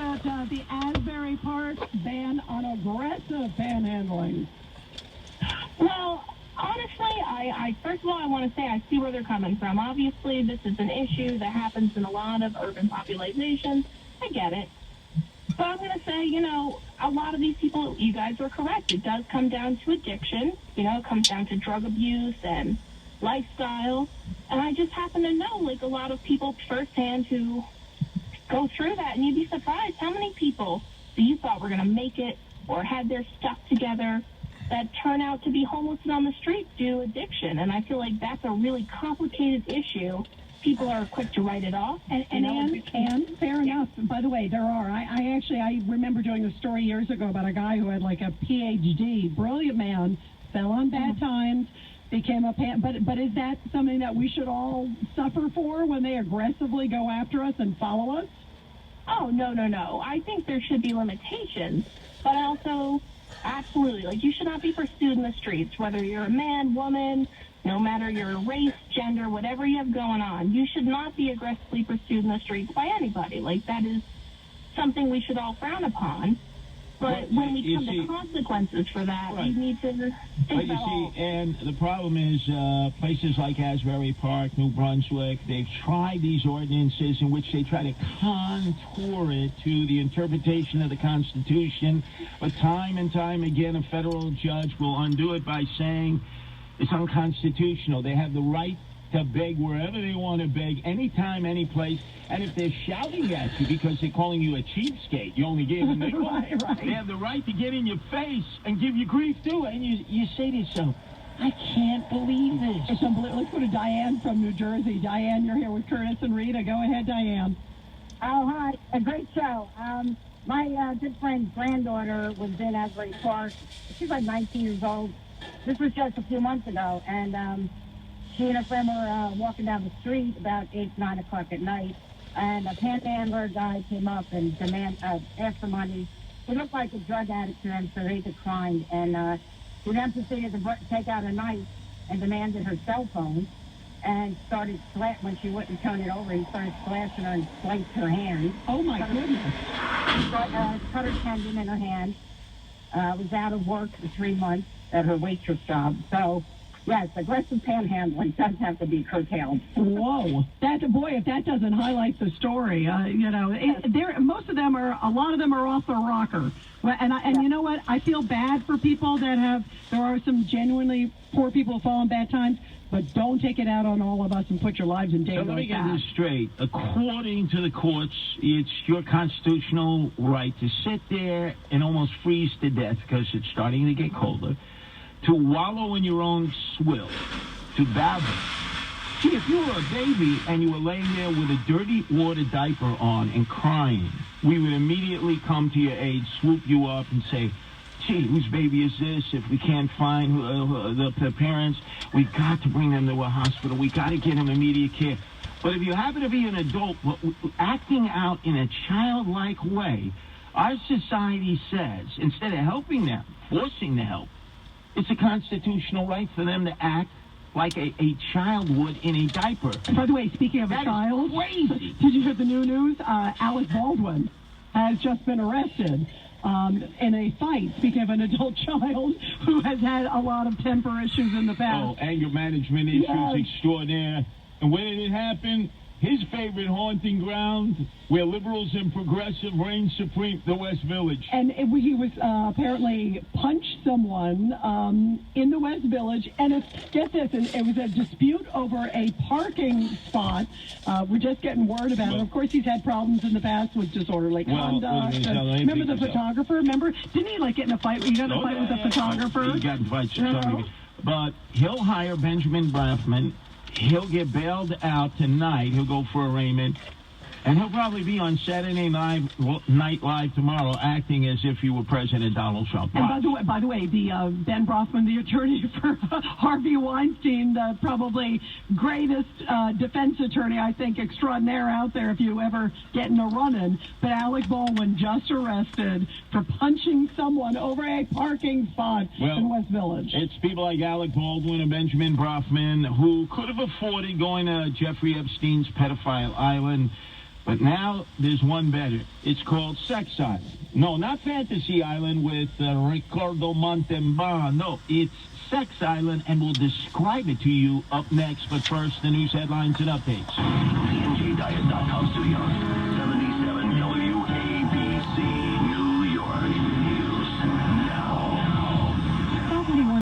about the Asbury Park ban on aggressive panhandling? Well, honestly, I first of all, I want to say I see where they're coming from. Obviously, this is an issue that happens in a lot of urban populations. I get it. But I'm going to say, a lot of these people, you guys are correct. It does come down to addiction. It comes down to drug abuse and lifestyle. And I just happen to know, a lot of people firsthand who go through that. And you'd be surprised how many people that you thought were going to make it or had their stuff together that turn out to be homeless and on the streets due to addiction. And I feel like that's a really complicated issue. People are quick to write it off. And fair enough. By the way, there are. I remember doing a story years ago about a guy who had a PhD, brilliant man, fell on bad times, became a but is that something that we should all suffer for when they aggressively go after us and follow us? Oh, no. I think there should be limitations, but also, absolutely, you should not be pursued in the streets, whether you're a man, woman, no matter your race, gender, whatever you have going on. You should not be aggressively pursued in the streets by anybody. That is something we should all frown upon. But when we come to consequences for that, we need to think about all. And the problem is places like Asbury Park, New Brunswick, they've tried these ordinances in which they try to contour it to the interpretation of the Constitution. But time and time again, a federal judge will undo it by saying it's unconstitutional. They have the right to beg wherever they want to beg, anytime, any place. And if they're shouting at you because they're calling you a cheapskate, you only gave them the right. They have the right to get in your face and give you grief, too. And you say to yourself, I can't believe this. It's unbelievable. Let's go to Diane from New Jersey. Diane, you're here with Curtis and Rita. Go ahead, Diane. Oh, hi. A great show. My good friend's granddaughter was in Asbury Park. She's 19 years old. This was just a few months ago, and she and her friend were walking down the street about 8, 9 o'clock at night, and a panhandler guy came up and asked for money. He looked like a drug addict to them, so they declined, and he then proceeded to take out a knife and demanded her cell phone, and started when she wouldn't turn it over, he started slashing her and sliced her hand. Oh, my goodness. Cut her tendon in her hand. Was out of work for 3 months at her waitress job. So, yes, aggressive panhandling does have to be curtailed. Whoa. If that doesn't highlight the story, most of them a lot of them are off the rocker. And you know what? I feel bad for people there are some genuinely poor people who fall in bad times, but don't take it out on all of us and put your lives in danger. So let me get this straight. According to the courts, it's your constitutional right to sit there and almost freeze to death because it's starting to get colder, to wallow in your own swill, to babble. See, if you were a baby and you were laying there with a dirty water diaper on and crying, we would immediately come to your aid, swoop you up and say, gee, whose baby is this? If we can't find the parents, we've got to bring them to a hospital. We've got to get them immediate care. But if you happen to be an adult acting out in a childlike way, our society says, instead of helping them, forcing the help, it's a constitutional right for them to act like a child would in a diaper. And by the way, speaking of a child, crazy. Did you hear the new news? Alec Baldwin has just been arrested in a fight, speaking of an adult child who has had a lot of temper issues in the past. Oh, anger management issues extraordinaire. And where did it happen? His favorite haunting ground, where liberals and progressive reign supreme, the West Village. And he was apparently punched someone in the West Village, and get this, it was a dispute over a parking spot. We're just getting word about it. Of course, he's had problems in the past with disorderly conduct. Remember the photographer? Didn't he get in a fight? He got in a fight with the photographer? He got in fights with somebody. But he'll hire Benjamin Brafman. He'll get bailed out tonight. He'll go for arraignment. And he'll probably be on Saturday Night Live tomorrow acting as if he were President Donald Trump. And by the way, Ben Brafman, the attorney for Harvey Weinstein, the probably greatest defense attorney, I think, extraordinaire out there if you ever get in a run-in. But Alec Baldwin just arrested for punching someone over a parking spot in West Village. It's people like Alec Baldwin and Benjamin Brafman who could have afforded going to Jeffrey Epstein's pedophile island. But now there's one better. It's called Sex Island. No, not Fantasy Island with Ricardo Montalban. No, it's Sex Island, and we'll describe it to you up next. But first, the news headlines and updates. The NJDiet.com studios.